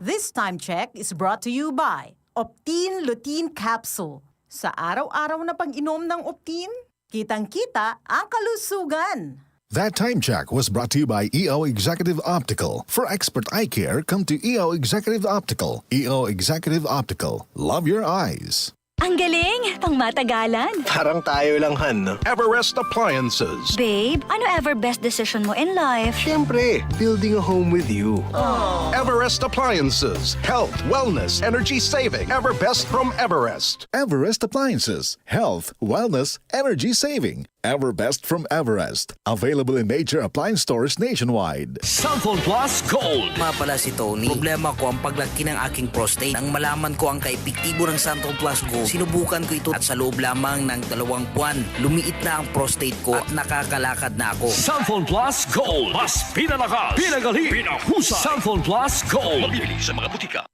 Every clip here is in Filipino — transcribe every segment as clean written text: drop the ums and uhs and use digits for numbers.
This time check is brought to you by Optine Lutein Capsule. Sa araw-araw na pag-inom ng Optine, kitang-kita ang kalusugan. That time check was brought to you by EO Executive Optical. For expert eye care, come to EO Executive Optical. EO Executive Optical. Love your eyes. Ang galing! Pang matagalan. Parang tayo lang, Han, no? Everest Appliances. Babe, ano ever best decision mo in life? Siyempre, building a home with you. Everest Appliances. Health, wellness, energy saving. Everbest from Everest. Everest Appliances. Health, wellness, energy saving. Everbest from Everest. Available in major appliance stores nationwide. Santon Plus Gold. Pala si Tony. Problema ko ang paglaki ng aking prostate. Nang malaman ko ang kaepektibo ng Santon Plus Gold, sinubukan ko ito at sa loob lamang ng 2 buwan, lumiit na ang prostate ko at nakakalakad na ako. Santon Plus Gold. Mas pinalakas, pinagaling, pinahusay. Santon Plus Gold. Mabibili sa mga butika.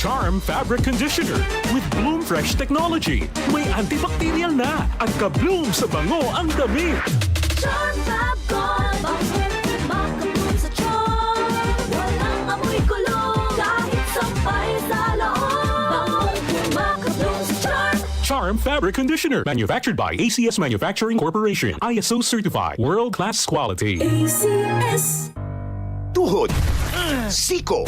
Charm Fabric Conditioner with Bloom Fresh Technology. May antibacterial na at ka-bloom sa bango ang damit. Charm Fab Gold, makabloom sa charm. Walang amoy kulong, kahit sampay sa loob. Makabloom sa charm. Charm Fabric Conditioner. Manufactured by ACS Manufacturing Corporation. ISO certified. World-class quality. ACS. Tuhod, siko,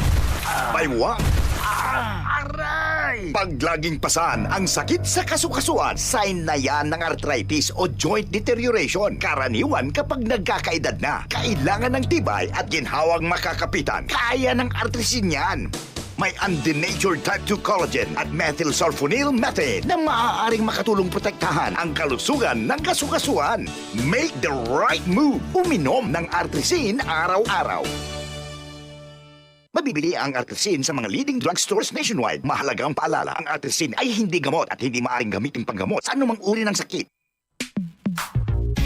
baywang, aray! Pag laging pasan ang sakit sa kasukasuan, sign na yan ng arthritis o joint deterioration. Karaniwan kapag nagkakaedad na, kailangan ng tibay at ginhawang makakapitan. Kaya ng artrisin yan. May undenatured type 2 collagen at methylsulfonyl methane na maaaring makatulong protektahan ang kalusugan ng kasukasuan. Make the right move. Uminom ng artrisin araw-araw. Mabibili ang artrisin sa mga leading drugstores nationwide. Mahalagang paalala, ang artrisin ay hindi gamot at hindi maaaring gamitin panggamot sa anumang uri ng sakit.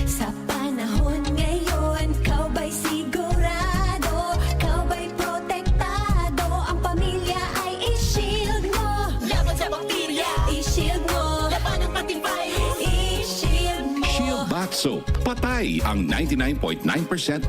Sa panahon ngayon, kau ba'y sigurado? Kau ba'y protektado? Ang pamilya ay i-shield mo. Laban sa bakterya, i-shield mo. Laban ng pating virus, i-shield mo. Shield Bath Soap. Patay ang 99.9%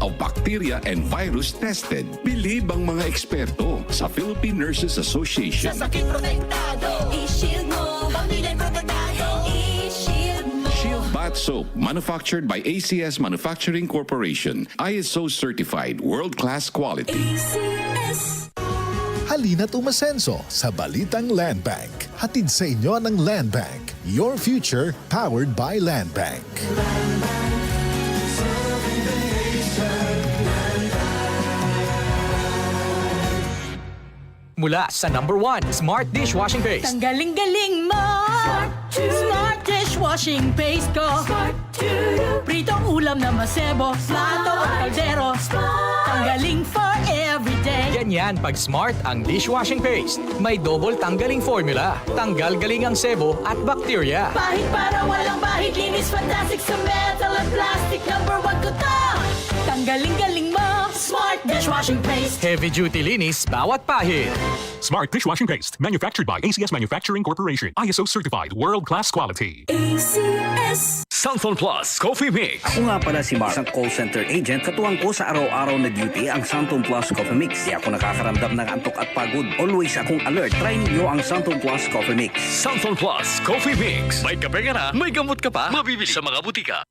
of bacteria and virus tested. Bilib ang mga eksperto sa Philippine Nurses Association. Sa sakit protektado, i-shield mo. Pamilya'y protektado, i-shield mo. Shield Bath Soap, manufactured by ACS Manufacturing Corporation. ISO certified, world-class quality. ACS. Halina't umasenso sa Balitang Land Bank. Hatid sa inyo ng Land Bank. Your future powered by Land Bank. Mula sa #1 Smart Dishwashing Paste. Tanggaling-galing mo! Smart dishwashing paste ko. Pritong ulam na masebo, plato at kaldero. Tanggaling for everyday. Ganyan pag Smart ang dishwashing paste. May double tanggaling formula. Tanggal galing ang sebo at bakterya. Bahid para walang bahid, linis fantastic sa metal at plastic. #1 ko to. Tanggaling-galing mo. Smart dishwashing paste. Heavy duty linis bawat pahid. Smart Dishwashing Paste. Manufactured by ACS Manufacturing Corporation. ISO certified. World-class quality. ACS. Santon Plus Coffee Mix. Ako nga pala si Mark, isang call center agent. Katuwang ko sa araw-araw na duty ang Santon Plus Coffee Mix. Di ako nakakaramdam ng antok at pagod. Always akong alert. Try ninyo ang Santon Plus Coffee Mix. Santon Plus Coffee Mix. May kape ka na, may gamot ka pa. Mabibili sa mga butika.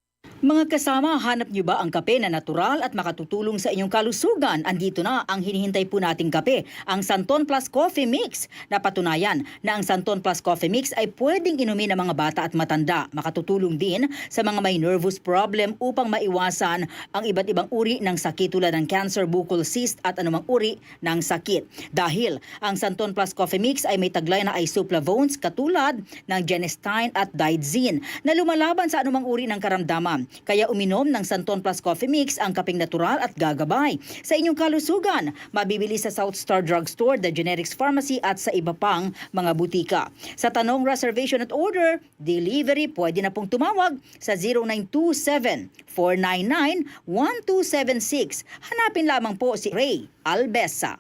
Mga kasama, hanap niyo ba ang kape na natural at makatutulong sa inyong kalusugan? Andito na ang hinihintay po nating kape, ang Santon Plus Coffee Mix. Napatunayan na ang Santon Plus Coffee Mix ay pwedeng inumin ng mga bata at matanda. Makatutulong din sa mga may nervous problem upang maiwasan ang iba't ibang uri ng sakit tulad ng cancer, buccal cyst at anumang uri ng sakit. Dahil ang Santon Plus Coffee Mix ay may taglay na isoflavones katulad ng genistein at digoxin na lumalaban sa anumang uri ng karamdaman. Kaya uminom ng Santon Plus Coffee Mix ang kapeng natural at gagabay sa inyong kalusugan. Mabibili sa South Star Drugstore, The Generics Pharmacy at sa iba pang mga butika. Sa tanong, reservation at order, delivery, pwede na pong tumawag sa 0927-499-1276. Hanapin lamang po si Ray Albesa.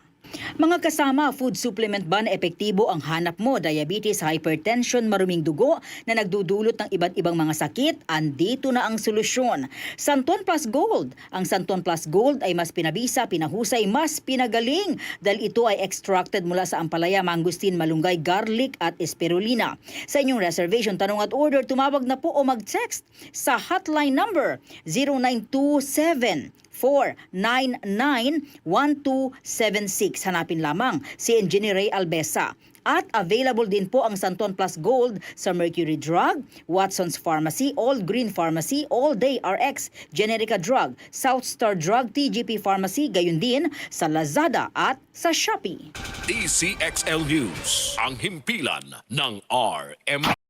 Mga kasama, food supplement ba na epektibo ang hanap mo? Diabetes, hypertension, maruming dugo na nagdudulot ng iba't ibang mga sakit? Andito na ang solusyon. Santon Plus Gold. Ang Santon Plus Gold ay mas pinabisa, pinahusay, mas pinagaling dahil ito ay extracted mula sa ampalaya, mangustin, malunggay, garlic at spirulina. Sa inyong reservation, tanong at order, tumawag na po o mag-text sa hotline number 0927 499-1276. Hanapin lamang si Engineer Ray Albesa. At available din po ang Santon Plus Gold sa Mercury Drug, Watson's Pharmacy, All Green Pharmacy, All Day RX, Generica Drug, South Star Drug, TGP Pharmacy, gayon din sa Lazada at sa Shopee. DCXL News, ang himpilan ng RM.